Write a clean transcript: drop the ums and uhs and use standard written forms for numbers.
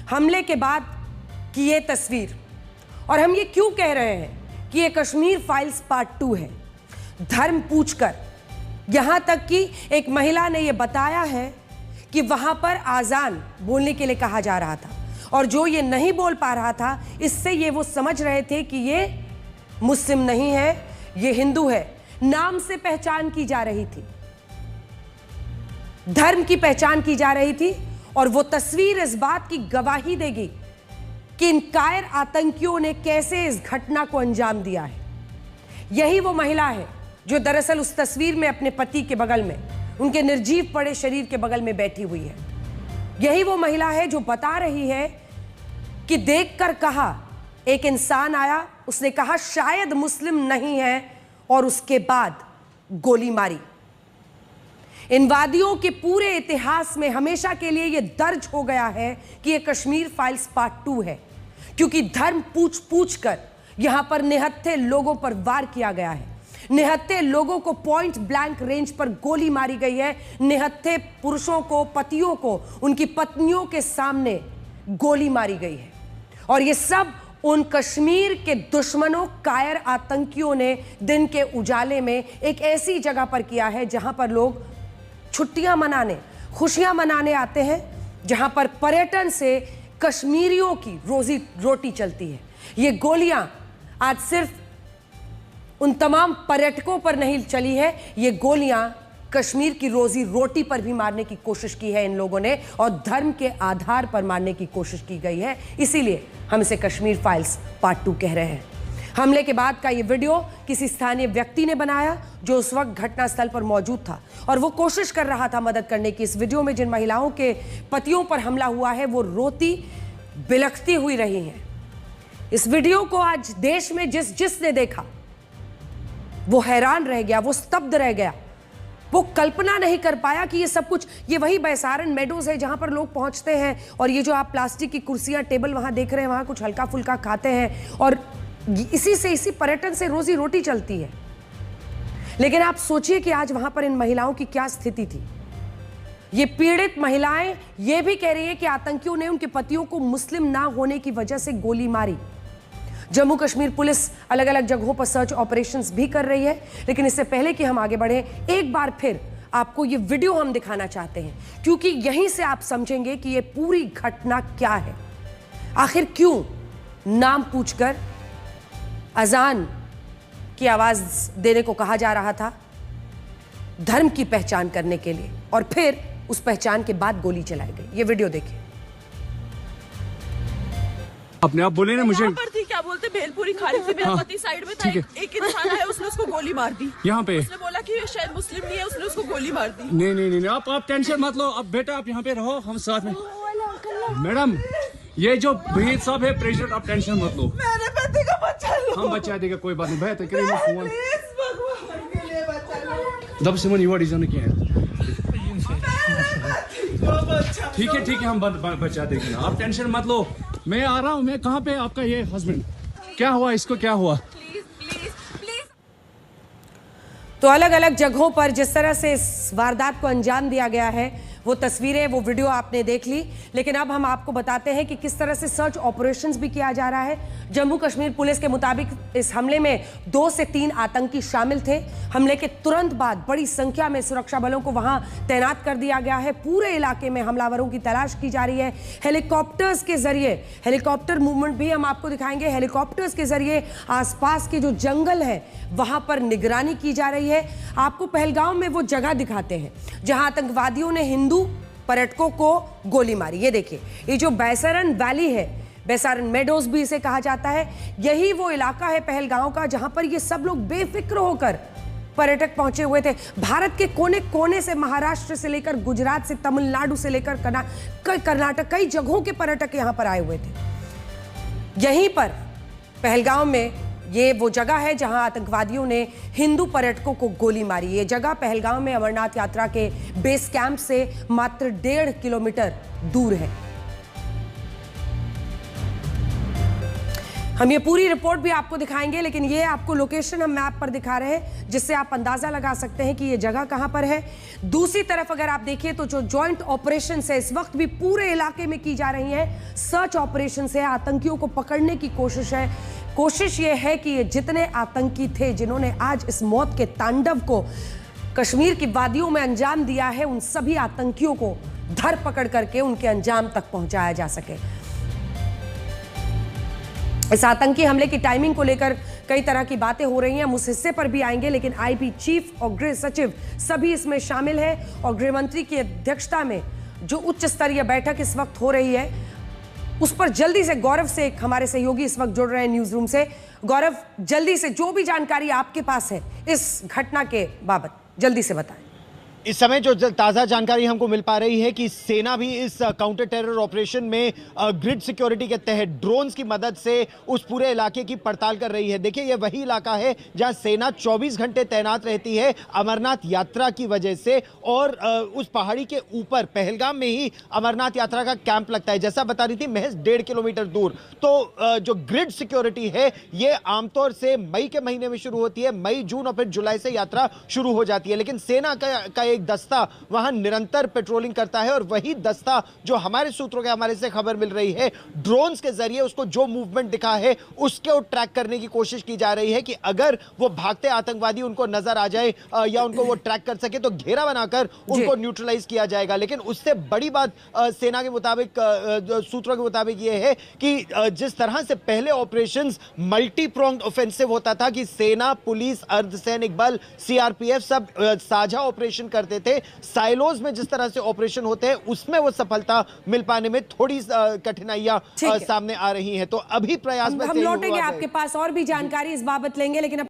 हमले के बाद की ये तस्वीर। और हम ये क्यों कह रहे हैं कि ये कश्मीर फाइल्स पार्ट 2 है। धर्म पूछकर यहां तक कि एक महिला ने यह बताया है कि वहां पर आजान बोलने के लिए कहा जा रहा था और जो ये नहीं बोल पा रहा था, इससे ये वो समझ रहे थे कि ये मुस्लिम नहीं है, ये हिंदू है। नाम से पहचान की जा रही थी, धर्म की पहचान की जा रही थी। और वो तस्वीर इस बात की गवाही देगी कि इन कायर आतंकियों ने कैसे इस घटना को अंजाम दिया है। यही वो महिला है जो दरअसल उस तस्वीर में अपने पति के बगल में, उनके निर्जीव पड़े शरीर के बगल में बैठी हुई है। यही वो महिला है जो बता रही है कि देखकर कहा, एक इंसान आया, उसने कहा शायद मुस्लिम नहीं है और उसके बाद गोली मारी। इन वादियों के पूरे इतिहास में हमेशा के लिए यह दर्ज हो गया है कि यह कश्मीर फाइल्स पार्ट 2 है, क्योंकि धर्म पूछ पूछ कर यहां पर निहत्थे लोगों पर वार किया गया है। निहत्थे लोगों को पॉइंट ब्लैंक रेंज पर गोली मारी गई है। निहत्थे पुरुषों को, पतियों को, उनकी पत्नियों के सामने गोली मारी गई है। और यह सब उन कश्मीर के दुश्मनों, कायर आतंकियों ने दिन के उजाले में एक ऐसी जगह पर किया है जहां पर लोग छुट्टियां मनाने, खुशियां मनाने आते हैं, जहां पर पर्यटन से कश्मीरियों की रोजी रोटी चलती है। ये गोलियां आज सिर्फ उन तमाम पर्यटकों पर नहीं चली है, ये गोलियां कश्मीर की रोजी रोटी पर भी मारने की कोशिश की है इन लोगों ने, और धर्म के आधार पर मारने की कोशिश की गई है। इसीलिए हम इसे कश्मीर फाइल्स पार्ट 2 कह रहे हैं। हमले के बाद का ये वीडियो किसी स्थानीय व्यक्ति ने बनाया जो उस वक्त घटनास्थल पर मौजूद था और वो कोशिश कर रहा था मदद करने की। इस वीडियो में जिन महिलाओं के पतियों पर हमला हुआ है वो रोती बिलखती हुई रही हैं। इस वीडियो को आज देश में जिसने देखा वो हैरान रह गया, वो स्तब्ध रह गया। वो कल्पना नहीं कर पाया कि ये सब कुछ, ये वही बैसारन मेडोज है जहां पर लोग पहुंचते हैं और ये जो आप प्लास्टिक की कुर्सियां, टेबल वहां देख रहे हैं, वहां कुछ हल्का फुल्का खाते हैं और इसी पर्यटन से रोजी रोटी चलती है। लेकिन आप सोचिए कि आज वहां पर इन महिलाओं की क्या स्थिति थी। ये पीड़ित महिलाएं ये भी कह रही है कि आतंकियों ने उनके पतियों को मुस्लिम ना होने की वजह से गोली मारी। जम्मू कश्मीर पुलिस अलग अलग जगहों पर सर्च ऑपरेशंस भी कर रही है। लेकिन इससे पहले कि हम आगे बढ़े, एक बार फिर आपको ये वीडियो हम दिखाना चाहते हैं, क्योंकि यहीं से आप समझेंगे कि ये पूरी घटना क्या है। आखिर क्यों नाम पूछकर अजान की आवाज देने को कहा जा रहा था, धर्म की पहचान करने के लिए, और फिर उस पहचान के बाद गोली चलाई गई। ये वीडियो देखिए। अपने आप बोले ना मुझे। यहाँ पर थी, क्या बोलते, भेलपुरी खाड़ी से मेरा पति साइड में था, एक इंसान है, उसने उसको गोली मार दी। यहाँ पे उसने बोला कि शायद मुस्लिम नहीं है, उसने उसको गोली मार दी। नहीं, आप टेंशन मत लो। अब बेटा आप यहाँ पे रहो, हम साथ में। मैडम ये जो भैया साहब है प्रेसिडेंट, आप टेंशन मत लो। मेरे पति का बच्चा लो। हम बचा देगा, कोई बात नहीं। भैया तो करेंगे फोन। प्लीज भगवान के लिए बचा लो। दब सिमन युवा डिजाइन क्या है। ठीक है हम बचा देंगे ना, आप टेंशन मत लो। मैं आ रहा हूँ। मैं कहाँ पे आपका ये हस्बैंड, क्या हुआ, इसको क्या हुआ? तो अलग अलग जगहों पर जिस तरह से इस वारदात को अंजाम दिया गया है, वो तस्वीरें, वो वीडियो आपने देख ली। लेकिन अब हम आपको बताते हैं कि किस तरह से सर्च ऑपरेशंस भी किया जा रहा है। जम्मू कश्मीर पुलिस के मुताबिक इस हमले में 2 से 3 आतंकी शामिल थे। हमले के तुरंत बाद बड़ी संख्या में सुरक्षा बलों को वहां तैनात कर दिया गया है। पूरे इलाके में हमलावरों की तलाश की जा रही है। हेलीकॉप्टर्स के जरिए, हेलीकॉप्टर मूवमेंट भी हम आपको दिखाएंगे। हेलीकॉप्टर्स के जरिए आसपास के जो जंगल है वहां पर निगरानी की जा रही है। आपको पहलगाम में वो जगह दिखाते हैं जहां आतंकवादियों ने हिंदू पर्यटकों को गोली मारी। ये देखिए, ये जो बैसारन वैली है, बैसारन मेडोज भी इसे कहा जाता है, यही वो इलाका है पहलगांव का जहां पर ये सब लोग बेफिक्र होकर पर्यटक पहुंचे हुए थे। भारत के कोने कोने से, महाराष्ट्र से लेकर गुजरात से, तमिलनाडु से लेकर कर्नाटक, कई जगहों के पर्यटक यहां पर आए हुए थे। यहीं पर पहलगांव में ये वो जगह है जहां आतंकवादियों ने हिंदू पर्यटकों को गोली मारी। ये जगह पहलगाम में अमरनाथ यात्रा के बेस कैंप से मात्र 1.5 किलोमीटर दूर है। हम ये पूरी रिपोर्ट भी आपको दिखाएंगे, लेकिन ये आपको लोकेशन हम मैप पर दिखा रहे हैं जिससे आप अंदाजा लगा सकते हैं कि ये जगह कहां पर है। दूसरी तरफ अगर आप देखिए तो जो जॉइंट ऑपरेशन है इस वक्त भी पूरे इलाके में की जा रही है, सर्च ऑपरेशन है, आतंकियों को पकड़ने की कोशिश है। कोशिश ये है कि ये जितने आतंकी थे जिन्होंने आज इस मौत के तांडव को कश्मीर की वादियों में अंजाम दिया है, उन सभी आतंकियों को धर पकड़ करके उनके अंजाम तक पहुंचाया जा सके। इस आतंकी हमले की टाइमिंग को लेकर कई तरह की बातें हो रही हैं, हम उस हिस्से पर भी आएंगे, लेकिन आईबी चीफ और गृह सचिव सभी इसमें शामिल हैं और गृह मंत्री की अध्यक्षता में जो उच्च स्तरीय बैठक इस वक्त हो रही है उस पर जल्दी से गौरव से एक हमारे सहयोगी इस वक्त जुड़ रहे हैं न्यूज रूम से। गौरव, जल्दी से जो भी जानकारी आपके पास है इस घटना के बाबत जल्दी से बताएं। इस समय जो ताज़ा जानकारी हमको मिल पा रही है कि सेना भी इस काउंटर टेरर ऑपरेशन में ग्रिड सिक्योरिटी के तहत ड्रोन्स की मदद से उस पूरे इलाके की पड़ताल कर रही है। देखिए, ये वही इलाका है जहां सेना 24 घंटे तैनात रहती है अमरनाथ यात्रा की वजह से, और उस पहाड़ी के ऊपर पहलगाम में ही अमरनाथ यात्रा का कैंप लगता है। जैसा बता रही थी महज 1.5 किलोमीटर दूर। तो जो ग्रिड सिक्योरिटी है ये आमतौर से मई के महीने में शुरू होती है, मई, जून और फिर जुलाई से यात्रा शुरू हो जाती है, लेकिन सेना का एक दस्ता वहां निरंतर पेट्रोलिंग करता है और वही दस्ता जो हमारे सूत्रों के हमारे से खबर मिल रही है, ड्रोन्स के जरिए उसको जो मूवमेंट दिखा है उसको ट्रैक करने की कोशिश की जा रही है कि अगर वो भागते आतंकवादी उनको नजर आ जाए या उनको वो ट्रैक कर सके तो घेरा बनाकर उनको न्यूट्रलाइज किया जाएगा। लेकिन उससे बड़ी बात सेना के मुताबिक, सूत्रों के मुताबिक ये है कि जिस तरह से पहले ऑपरेशंस मल्टी प्रोंग्ड ऑफेंसिव होता था कि सेना, पुलिस, अर्धसैनिक बल, सीआरपीएफ सब साझा ऑपरेशन करते थे, साइलोज में जिस तरह से ऑपरेशन होते हैं उसमें वो सफलता मिल पाने में थोड़ी कठिनाइयां सामने आ रही हैं। तो अभी प्रयास हम लौटेंगे आपके पास और भी जानकारी इस बाबत लेंगे, लेकिन